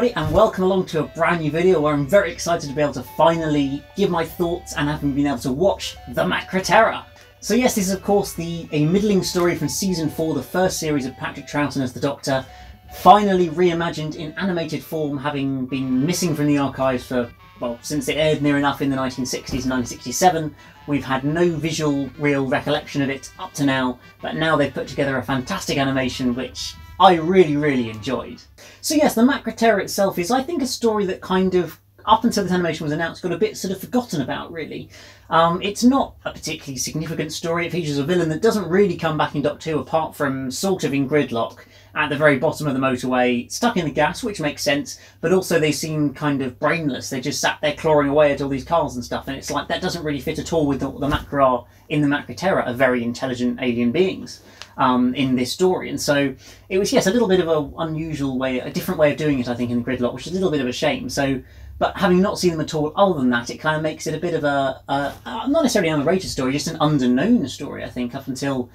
everybody, and welcome along to a brand new video where I'm very excited to be able to finally give my thoughts and having been able to watch the Macra. So yes, this is of course a middling story from season 4, the first series of Patrick Troughton as the Doctor, finally reimagined in animated form, having been missing from the archives for, well, since it aired near enough in the 1960s and 1967. We've had no visual real recollection of it up to now, but now they've put together a fantastic animation which I really enjoyed. So yes, the Macra itself is, I think, a story that kind of, up until this animation was announced, got a bit sort of forgotten about, really. It's not a particularly significant story. It features a villain that doesn't really come back in Doctor 2, apart from sort of in gridlock at the very bottom of the motorway, stuck in the gas, which makes sense, but also they seem kind of brainless. They just sat there clawing away at all these cars and stuff, and it's like, that doesn't really fit at all with the Macra are in the Macra are very intelligent alien beings in this story. And so it was, yes, a little bit of an unusual way, a different way of doing it, I think, in gridlock, which is a little bit of a shame. So, but having not seen them at all other than that, it kind of makes it a bit of a not necessarily an underrated story, just an underknown story, I think, up until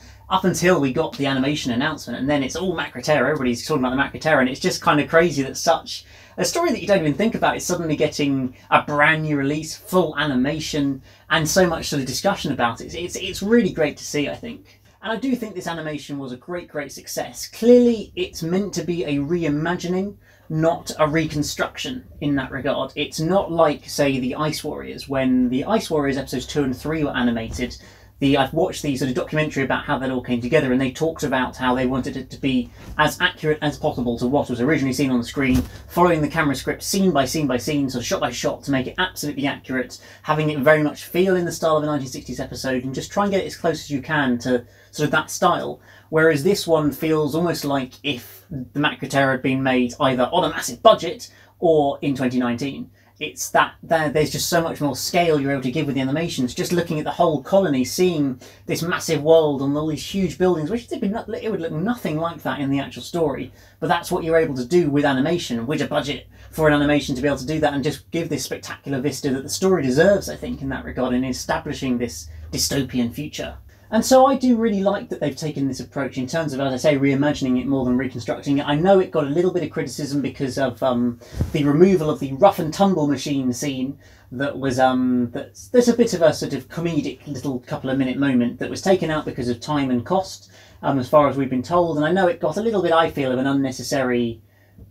we got the animation announcement, and then it's all Macra, everybody's talking about the Macra, and it's just kind of crazy that such a story that you don't even think about is suddenly getting a brand new release, full animation, and so much sort of discussion about it. It's really great to see, I think. And I do think this animation was a great success. Clearly, it's meant to be a reimagining, not a reconstruction in that regard. It's not like, say, the Ice Warriors. When the Ice Warriors episodes 2 and 3 were animated, I've watched the sort of documentary about how that all came together, and they talked about how they wanted it to be as accurate as possible to what was originally seen on the screen, following the camera script scene by scene by scene, sort of shot by shot, to make it absolutely accurate, having it very much feel in the style of a 1960s episode, and just try and get it as close as you can to sort of that style. Whereas this one feels almost like if the Macra had been made either on a massive budget or in 2019. It's that there's just so much more scale you're able to give with the animations. Just looking at the whole colony, seeing this massive world and all these huge buildings, which it would look nothing like that in the actual story. But that's what you're able to do with animation, with a budget for an animation, to be able to do that and just give this spectacular vista that the story deserves, I think, in that regard, in establishing this dystopian future. And so I do really like that they've taken this approach in terms of, as I say, reimagining it more than reconstructing it. I know it got a little bit of criticism because of the removal of the rough and tumble machine scene that was, there's a bit of a sort of comedic little couple of minute moment that was taken out because of time and cost, as far as we've been told. And I know it got a little bit, I feel, of an unnecessary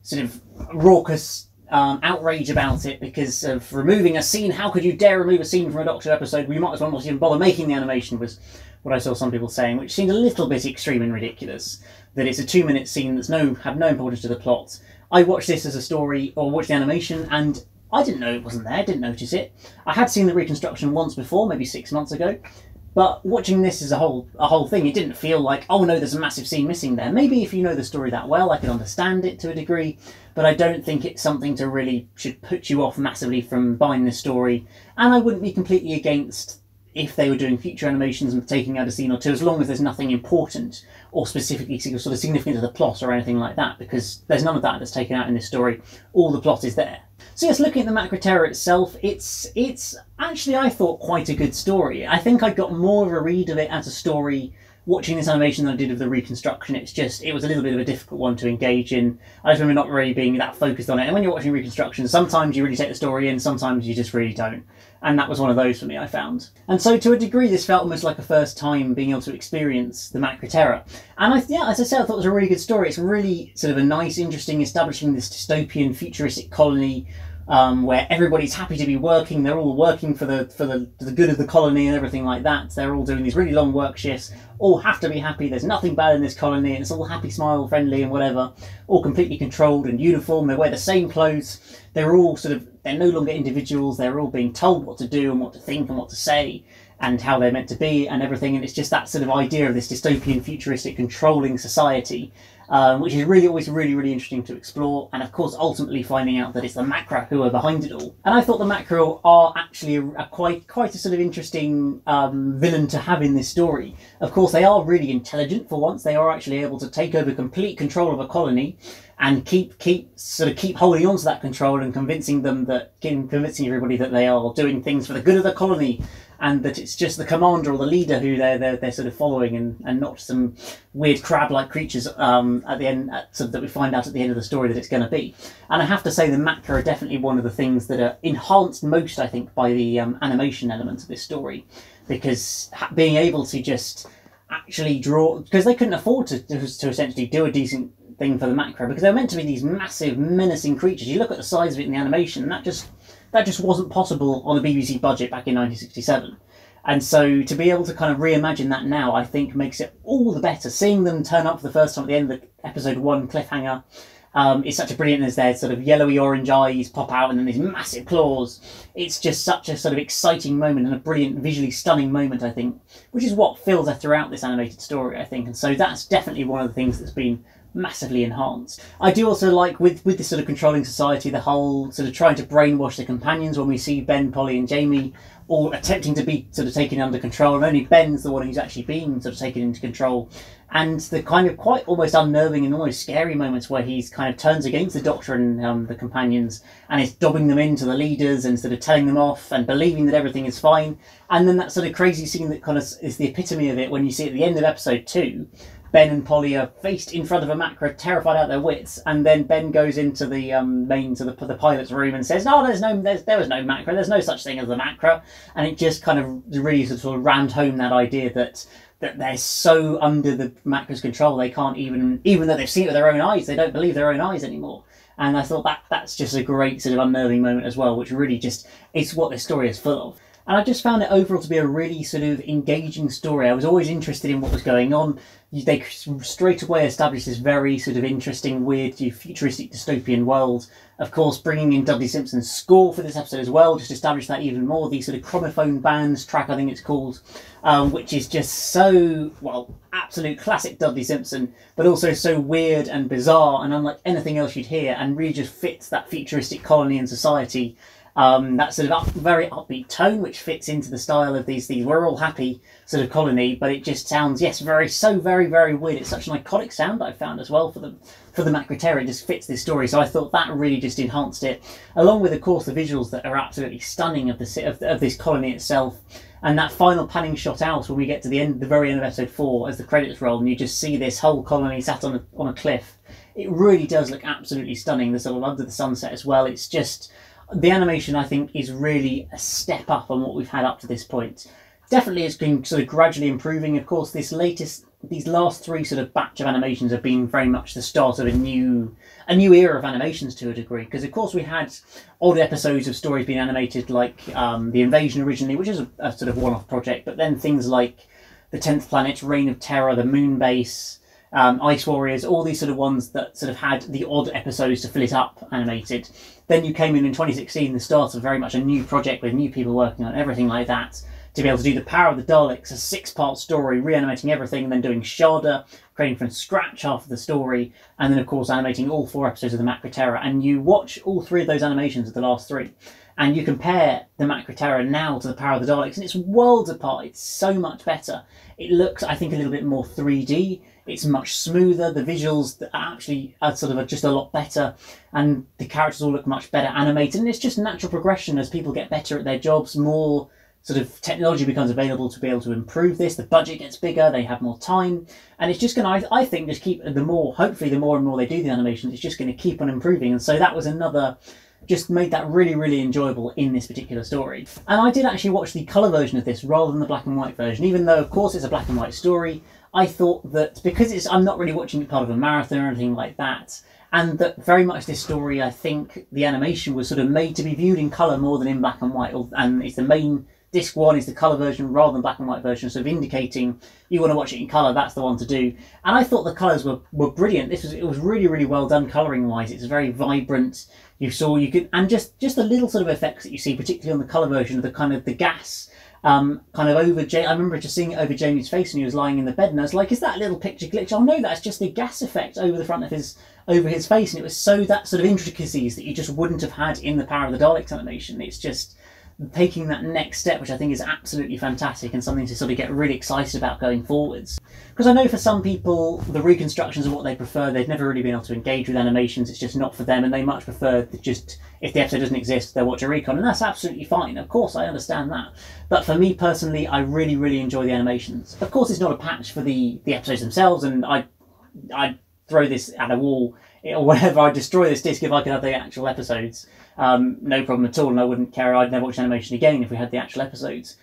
sort of raucous outrage about it because of removing a scene. How could you dare remove a scene from a Doctor episode? We might as well not even bother making the animation, was what I saw some people saying, which seemed a little bit extreme and ridiculous. That it's a 2-minute scene that's had no importance to the plot. I watched this as a story, or watched the animation, and I didn't know it wasn't there, didn't notice it. I had seen the reconstruction once before, maybe 6 months ago, but watching this as a whole thing, it didn't feel like, oh no, there's a massive scene missing there. Maybe if you know the story that well, I can understand it to a degree, but I don't think it's something to really should put you off massively from buying this story. And I wouldn't be completely against if they were doing future animations and taking out a scene or two, as long as there's nothing important or specifically sort of significant to the plot or anything like that, because there's none of that that's taken out in this story. All the plot is there. So yes, looking at the Macra itself, it's actually, I thought, quite a good story. I think I got more of a read of it as a story watching this animation than I did of the reconstruction. It was a little bit of a difficult one to engage in. I just remember not really being that focused on it. And when you're watching reconstruction, sometimes you really take the story in, sometimes you just really don't. And that was one of those for me, I found. And so to a degree, this felt almost like a first time being able to experience the Macra. And yeah, as I said, I thought it was a really good story. It's really sort of a nice, interesting, establishing this dystopian, futuristic colony where everybody's happy to be working. They're all working for the good of the colony and everything like that. They're all doing these really long work shifts, all have to be happy. There's nothing bad in this colony, and it's all happy, smile, friendly and whatever, all completely controlled and uniform. They wear the same clothes. They're all they're no longer individuals. They're all being told what to do and what to think and what to say and how they're meant to be and everything. And it's just that sort of idea of this dystopian, futuristic, controlling society, which is really always really interesting to explore. And of course, ultimately finding out that it's the Macra who are behind it all. And I thought the Macra are actually quite a sort of interesting villain to have in this story. Of course, they are really intelligent for once. They are actually able to take over complete control of a colony and keep holding on to that control and convincing everybody that they are doing things for the good of the colony and that it's just the commander or the leader who they're sort of following, and not some weird crab-like creatures at the end, sort of, that we find out at the end of the story that it's going to be. And I have to say the Macra are definitely one of the things that are enhanced most, I think, by the animation elements of this story, because being able to just actually draw, because they couldn't afford to essentially do a decent thing for the Macra, because they were meant to be these massive menacing creatures. You look at the size of it in the animation, and that just wasn't possible on a BBC budget back in 1967. And so to be able to kind of reimagine that now, I think makes it all the better. Seeing them turn up for the first time at the end of the episode 1 cliffhanger is such a brilliant, as their sort of yellowy orange eyes pop out and then these massive claws. It's just such a sort of exciting moment and a brilliant, visually stunning moment, I think, which is what fills her throughout this animated story, I think. And so that's definitely one of the things that's been massively enhanced. I do also like, with this sort of controlling society, the whole sort of trying to brainwash the companions, when we see Ben, Polly and Jamie all attempting to be sort of taken under control, and only Ben's the one who's actually being sort of taken into control. And the kind of quite almost unnerving and almost scary moments where he's kind of turns against the Doctor and the companions, and is dobbing them into the leaders and sort of telling them off and believing that everything is fine. And then that sort of crazy scene that kind of is the epitome of it, when you see at the end of episode 2, Ben and Polly are faced in front of a Macra, terrified out their wits, and then Ben goes into the the pilot's room and says, "No, there was no Macra. There's no such thing as a Macra," and it just kind of really sort of rammed home that idea that they're so under the Macra's control, they can't even though they've seen it with their own eyes, they don't believe their own eyes anymore. And I thought that's just a great sort of unnerving moment as well, which really just is what this story is full of. And I just found it overall to be a really sort of engaging story. I was always interested in what was going on. They straight away established this very sort of interesting, weird, futuristic dystopian world. Of course, bringing in Dudley Simpson's score for this episode as well, just established that even more. The sort of Chromophone Bands track, I think it's called, which is just so, well, absolute classic Dudley Simpson, but also so weird and bizarre and unlike anything else you'd hear, and really just fits that futuristic colony and society. That sort of very upbeat tone, which fits into the style of these we're all happy sort of colony, but it just sounds, yes, very weird. It's such an iconic sound, I've found as well, for the Macra Terror. It just fits this story, so I thought that really just enhanced it, along with, of course, the visuals that are absolutely stunning of this colony itself. And that final panning shot out when we get to the very end of episode 4, as the credits roll, and you just see this whole colony sat on a cliff. It really does look absolutely stunning. The sort of under the sunset as well. It's just, the animation, I think, is really a step up on what we've had up to this point. Definitely it's been sort of gradually improving. Of course, these last 3 sort of batch of animations have been very much the start of a new era of animations to a degree. Because, of course, we had old episodes of stories being animated, like The Invasion originally, which is a sort of one-off project. But then things like The 10th Planet, Reign of Terror, The Moon Base, Ice Warriors, all these sort of ones that sort of had the odd episodes to fill it up animated. Then you came in 2016, the start of very much a new project with new people working on everything like that, to be able to do The Power of the Daleks, a 6-part story, reanimating everything, and then doing Shada, creating from scratch half of the story, and then of course animating all 4 episodes of the Macra Terror. And you watch all 3 of those animations of the last 3, and you compare the Macra Terror now to The Power of the Daleks, and it's worlds apart. It's so much better. It looks, I think, a little bit more 3D. It's much smoother. The visuals are sort of just a lot better, and the characters all look much better animated. And it's just natural progression as people get better at their jobs. More sort of technology becomes available to be able to improve this. The budget gets bigger. They have more time, and it's just going to, I think, just keep hopefully the more and more they do the animations, it's just going to keep on improving. And so that was another. Just made that really enjoyable in this particular story. And I did actually watch the colour version of this rather than the black and white version, even though of course it's a black and white story. I thought that because I'm not really watching it part of a marathon or anything like that, and that very much this story, I think the animation was sort of made to be viewed in colour more than in black and white, and it's the main disc 1 is the colour version rather than black and white version, sort of indicating you want to watch it in colour, that's the one to do. And I thought the colours were brilliant. It was really well done colouring wise. It's very vibrant. And just the little sort of effects that you see, particularly on the colour version of the kind of the gas kind of over I remember just seeing it over Jamie's face when he was lying in the bed, and I was like, is that a little picture glitch? Oh no, that's just the gas effect over the front of his face. And it was so that sort of intricacies that you just wouldn't have had in the Power of the Daleks animation. It's just taking that next step, which I think is absolutely fantastic and something to sort of get really excited about going forwards. Because I know for some people, the reconstructions are what they prefer. They've never really been able to engage with animations. It's just not for them, and they much prefer to just, if the episode doesn't exist, they'll watch a recon, and that's absolutely fine. Of course, I understand that. But for me personally, I really, really enjoy the animations. Of course, it's not a patch for the episodes themselves, and I'd throw this at a wall or whatever. I'd destroy this disc if I could have the actual episodes. No problem at all, and I wouldn't care. I'd never watch animation again if we had the actual episodes.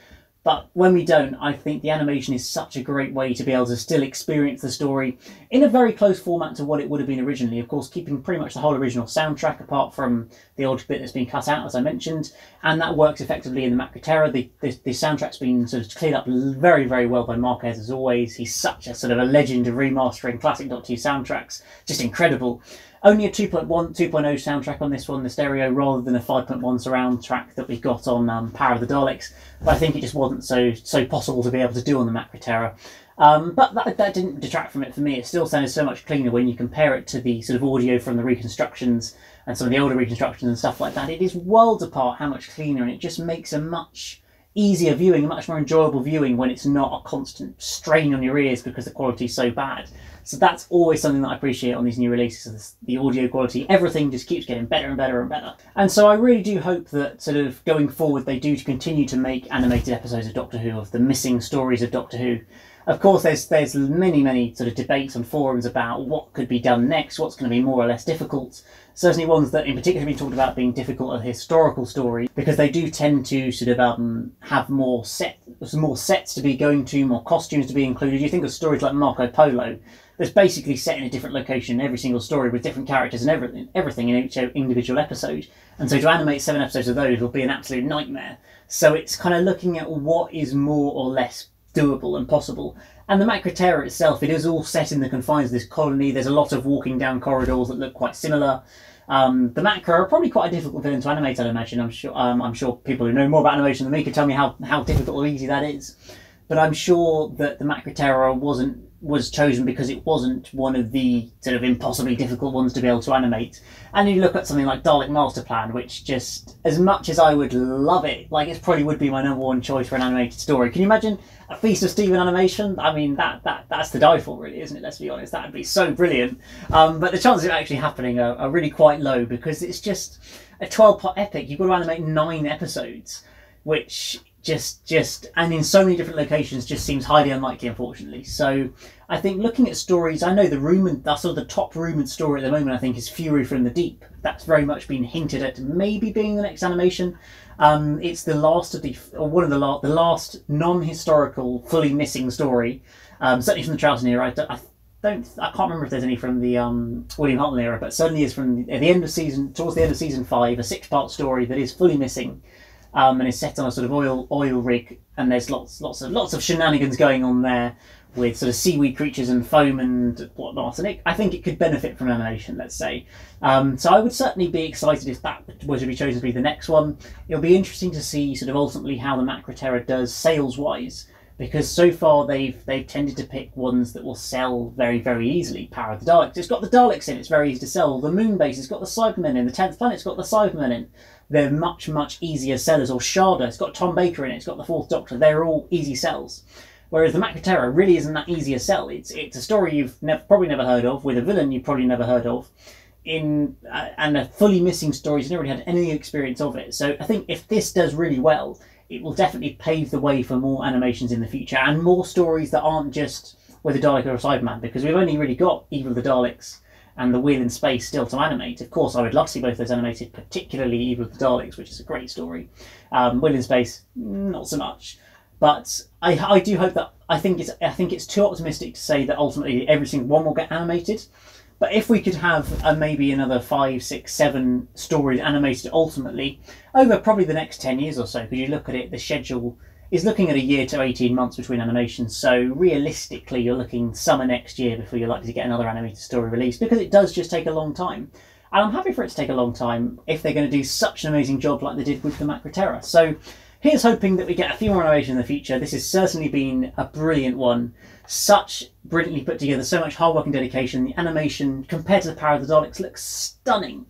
But when we don't, I think the animation is such a great way to be able to still experience the story in a very close format to what it would have been originally. Of course, keeping pretty much the whole original soundtrack apart from the odd bit that's been cut out, as I mentioned. And that works effectively in the Macra Terror. The soundtrack's been sort of cleared up very, very well by Marquez, as always. He's such a sort of a legend of remastering classic Doctor Who soundtracks. Just incredible. Only a 2.0 soundtrack on this one, the stereo, rather than a 5.1 surround track that we got on Power of the Daleks. But I think it just wasn't so possible to be able to do on the Macra Terror. But that didn't detract from it for me. It still sounded so much cleaner when you compare it to the sort of audio from the reconstructions and some of the older reconstructions and stuff like that. It is worlds apart how much cleaner, and it just makes a much easier viewing, a much more enjoyable viewing when it's not a constant strain on your ears because the quality is so bad. So that's always something that I appreciate on these new releases, the audio quality. Everything just keeps getting better and better and better. And so I really do hope that sort of going forward they do continue to make animated episodes of Doctor Who, of the missing stories of Doctor Who. Of course, there's many sort of debates on forums about what could be done next, what's going to be more or less difficult. Certainly ones that in particular have been talked about being difficult are historical stories, because they do tend to sort of have more sets to be going to, more costumes to be included. You think of stories like Marco Polo, that's basically set in a different location in every single story with different characters and everything in each individual episode. And so to animate 7 episodes of those will be an absolute nightmare. So it's kind of looking at what is more or less doable and possible. And the Macra Terror itself, it is all set in the confines of this colony. There's a lot of walking down corridors that look quite similar. The Macra are probably quite a difficult villain to animate, I'd imagine. I'm sure people who know more about animation than me could tell me how difficult or easy that is. But I'm sure that the Macra Terror was chosen because it wasn't one of the sort of impossibly difficult ones to be able to animate. And you look at something like Dalek Master Plan, which just, as much as I would love it, like it probably would be my #1 choice for an animated story. Can you imagine a Feast of Stephen animation? I mean, that's to die for, really, isn't it? Let's be honest, that would be so brilliant. But the chances of it actually happening are really quite low, because it's just a 12-part epic. You've got to animate 9 episodes, which just and in so many different locations just seems highly unlikely, unfortunately. So I think looking at stories, I know that's sort of the top rumoured story at the moment, I think, is Fury from the Deep. That's very much been hinted at maybe being the next animation. It's the last of the last non-historical, fully missing story, certainly from the Troughton era. I can't remember if there's any from the William Hartnell era, but certainly is from towards the end of season 5, a 6-part story that is fully missing. And it's set on a sort of oil rig, and there's lots of shenanigans going on there with sort of seaweed creatures and foam and whatnot. And I think it could benefit from animation, let's say. So I would certainly be excited if that were to be chosen to be the next one. It'll be interesting to see sort of ultimately how the Macra Terror does sales-wise, because so far they've tended to pick ones that will sell very, very easily. Power of the Daleks, it's got the Daleks in, it's very easy to sell. The Moon Base, it's got the Cybermen in. The 10th Planet's got the Cybermen in. They're much, much easier sellers. Or Sharda, it's got Tom Baker in it, it's got the 4th Doctor. They're all easy sells. Whereas the Macra Terror really isn't that easy a sell. It's a story you've probably never heard of, with a villain you've probably never heard of, and a fully missing story you've never really had any experience of it. So I think if this does really well, it will definitely pave the way for more animations in the future, and more stories that aren't just with a Dalek or a Cyberman, because we've only really got Evil of the Daleks and the Wheel in Space still to animate. Of course, I would love to see both those animated, particularly Evil of the Daleks, which is a great story. Wheel in Space, not so much. But I do hope that, I think it's too optimistic to say that ultimately every single one will get animated. But if we could have maybe another 5, 6, 7 stories animated ultimately over probably the next 10 years or so, because you look at it, the schedule is looking at a year to 18 months between animations. So realistically, you're looking summer next year before you're likely to get another animated story released, because it does just take a long time. And I'm happy for it to take a long time if they're going to do such an amazing job like they did with the Macra Terror. So here's hoping that we get a few more animation in the future. This has certainly been a brilliant one. Such brilliantly put together, so much hard work and dedication. The animation, compared to the Power of the Daleks, looks stunning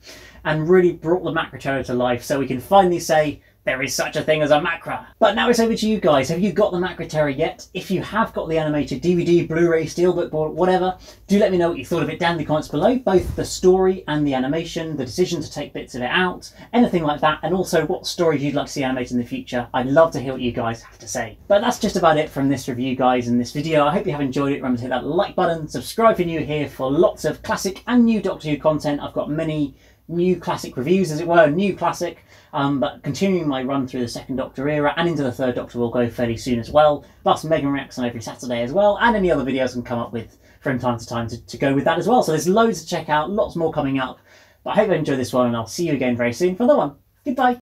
and really brought the Macra Terror to life. So we can finally say there is such a thing as a Macra. But now it's over to you guys. Have you got the Macra Terror yet? If you have got the animated DVD, Blu-ray, Steelbook, board, whatever, do let me know what you thought of it down in the comments below. Both the story and the animation, the decision to take bits of it out, anything like that, and also what stories you'd like to see animated in the future. I'd love to hear what you guys have to say. But that's just about it from this review, guys, in this video. I hope you have enjoyed it. Remember to hit that like button, subscribe if you're new here for lots of classic and new Doctor Who content. I've got many new classic reviews, as it were, new classic, but continuing my run through the second Doctor era and into the third Doctor will go fairly soon as well, plus Megan Reacts on every Saturday as well, and any other videos I can come up with from time to time to go with that as well. So there's loads to check out, lots more coming up, but I hope you enjoyed this one, and I'll see you again very soon for another one. Goodbye.